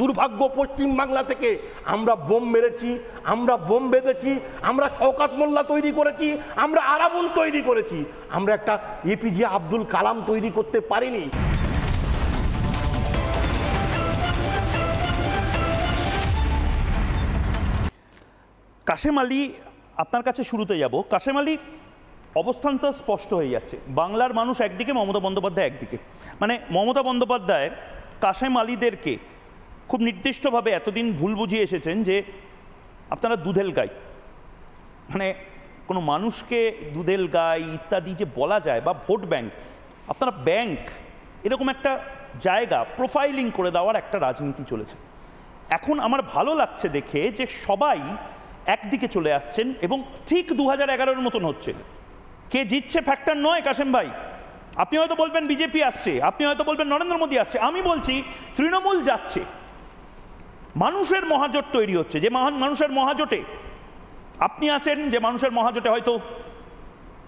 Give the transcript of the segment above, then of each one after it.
দুর্ভাগ্য পশ্চিম বাংলা থেকে আমরা বোম মেরেছি, আমরা বোম বেঁধেছি, আমরা শওকত মোল্লা তৈরি করেছি, আমরা আরাবুল তৈরি করেছি, আমরা একটা এপিজে আব্দুল কালাম তৈরি করতে পারিনি। কাশেম আলী, আপনার কাছে শুরুতে যাব। কাশেম আলী, অবস্থানটা স্পষ্ট হয়ে যাচ্ছে, বাংলার মানুষ একদিকে, মমতা বন্দ্যোপাধ্যায় একদিকে। মানে মমতা বন্দ্যোপাধ্যায় কাশেম আলীদেরকে খুব নির্দিষ্টভাবে এতদিন ভুল বুঝিয়ে এসেছেন যে আপনারা দুধেল গাই, মানে কোনো মানুষকে দুধেল গাই ইত্যাদি যে বলা যায়, বা ভোট ব্যাংক, আপনারা ব্যাংক, এরকম একটা জায়গা প্রোফাইলিং করে দেওয়ার একটা রাজনীতি চলেছে। এখন আমার ভালো লাগছে দেখে যে সবাই একদিকে চলে আসছেন এবং ঠিক 2011-এর মতন হচ্ছে। কে জিতছে ফ্যাক্টর নয় কাশেম ভাই। আপনি হয়তো বলবেন বিজেপি আসছে, আপনি হয়তো বলবেন নরেন্দ্র মোদী আসছে, আমি বলছি তৃণমূল যাচ্ছে। মানুষের মহাজোট তৈরি হচ্ছে, যে মানুষের মহাজোটে আপনি আছেন, যে মানুষের মহাজোটে হয়তো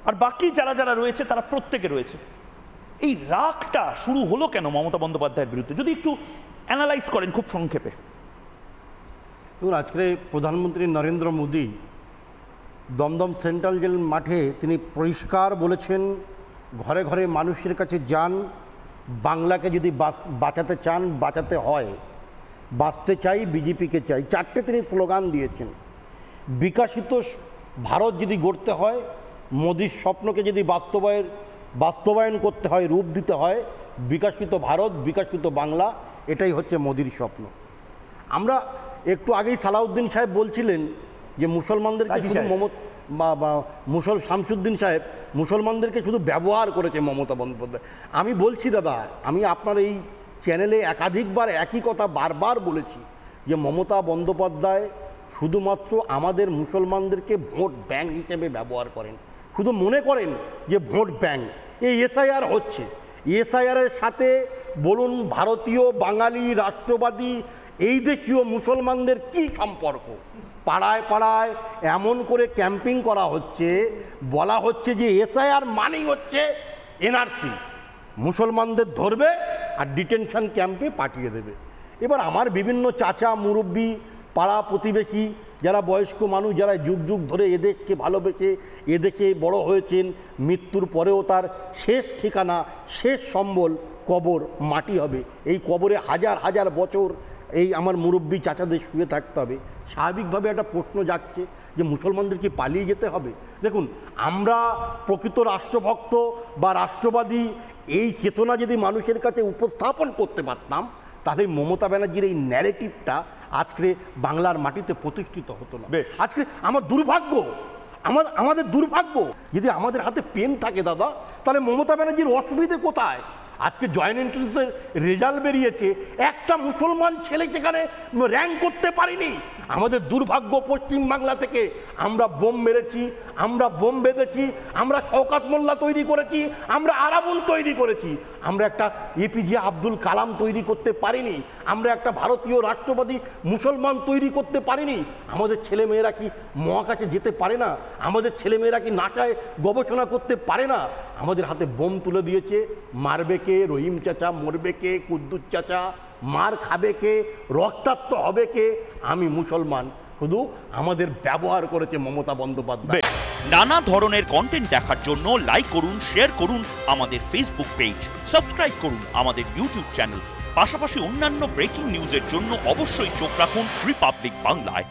আর বাকি যারা যারা রয়েছে তারা প্রত্যেকে রয়েছে। এই রাগটা শুরু হলো কেন মমতা বন্দ্যোপাধ্যায়ের বিরুদ্ধে, যদি একটু অ্যানালাইজ করেন খুব সংক্ষেপে। দেখুন, আজকে প্রধানমন্ত্রী নরেন্দ্র মোদী দমদম সেন্ট্রাল জেল মাঠে তিনি পরিষ্কার বলেছেন, ঘরে ঘরে মানুষের কাছে যান, বাংলাকে যদি বাঁচাতে চান বাঁচাতে হয়, বাঁচতে চাই, বিজেপিকে চাই, চারটে তিনি স্লোগান দিয়েছেন। বিকশিত ভারত যদি গড়তে হয়, মোদির স্বপ্নকে যদি বাস্তবায়ন করতে হয়, রূপ দিতে হয়, বিকশিত ভারত, বিকশিত বাংলা, এটাই হচ্ছে মোদির স্বপ্ন। আমরা একটু আগেই সালাউদ্দিন সাহেব বলছিলেন যে মুসলমানদেরকে শুধু শামসুদ্দিন সাহেব মুসলমানদেরকে শুধু ব্যবহার করেছে মমতা বন্দ্যোপাধ্যায়। আমি বলছি দাদা, আমি আপনার এই চ্যানেলে একাধিকবার একই কথা বারবার বলেছি যে মমতা বন্দ্যোপাধ্যায় শুধুমাত্র আমাদের মুসলমানদেরকে ভোট ব্যাংক হিসেবে ব্যবহার করেন, শুধু মনে করেন যে ভোট ব্যাংক। এই এসআইআর হচ্ছে, এসআইআরের সাথে বলুন ভারতীয় বাঙালি রাষ্ট্রবাদী এই দেশীয় মুসলমানদের কি সম্পর্ক? পাড়ায় পাড়ায় এমন করে ক্যাম্পিং করা হচ্ছে, বলা হচ্ছে যে এসআইআর মানেই হচ্ছে এনআরসি, মুসলমানদের ধরবে আর ডিটেনশন ক্যাম্পে পাঠিয়ে দেবে। এবার আমার বিভিন্ন চাচা মুরব্বি, পাড়া প্রতিবেশী, যারা বয়স্ক মানুষ, যারা যুগ যুগ ধরে এদেশকে ভালোবেসে এদেশে বড় হয়েছেন, মৃত্যুর পরেও তার শেষ ঠিকানা, শেষ সম্বল কবর, মাটি হবে। এই কবরে হাজার হাজার বছর এই আমার মুরব্বি চাচাদের শুয়ে থাকতে হবে। স্বাভাবিকভাবে একটা প্রশ্ন জাগছে যে মুসলমানদের কি পালিয়ে যেতে হবে? দেখুন, আমরা প্রকৃত রাষ্ট্রভক্ত বা রাষ্ট্রবাদী এই চেতনা যদি মানুষের কাছে উপস্থাপন করতে পারতাম, তাহলে মমতা ব্যানার্জির এই ন্যারেটিভটা আজকে বাংলার মাটিতে প্রতিষ্ঠিত হতো না। আজকে আমার দুর্ভাগ্য, আমাদের দুর্ভাগ্য, যদি আমাদের হাতে পেন থাকে দাদা, তাহলে মমতা ব্যানার্জির অসুবিধে কোথায়? আজকে জয়েন্ট এন্ট্রান্সের রেজাল্ট বেরিয়েছে, একটা মুসলমান ছেলে সেখানে র্যাঙ্ক করতে পারিনি। আমাদের দুর্ভাগ্য পশ্চিম বাংলা থেকে আমরা বোম মেরেছি, আমরা বোম বেঁধেছি, আমরা শওকত মোল্লা তৈরি করেছি, আমরা আরাবুল তৈরি করেছি, আমরা একটা এপিজে আব্দুল কালাম তৈরি করতে পারিনি, আমরা একটা ভারতীয় রাষ্ট্রবাদী মুসলমান তৈরি করতে পারিনি। আমাদের ছেলেমেয়েরা কি মহাকাশে যেতে পারে না? আমাদের ছেলেমেয়েরা কি নাসায় গবেষণা করতে পারে না? আমাদের হাতে বোম তুলে দিয়েছে। মারবে কে? রহিম চাচা। মরবে কে? কুদ্দুস চাচা। মার খাবে কে? রক্তাক্ত হবে কে? আমি মুসলমান। শুধু আমাদের ব্যবহার করেছে মমতা বন্দ্যোপাধ্যায়। নানা ধরনের কন্টেন্ট দেখার জন্য লাইক করুন, শেয়ার করুন আমাদের ফেসবুক পেজ, সাবস্ক্রাইব করুন আমাদের ইউটিউব চ্যানেল। পাশাপাশি অন্যান্য ব্রেকিং নিউজের জন্য অবশ্যই চোখ রাখুন রিপাবলিক বাংলায়।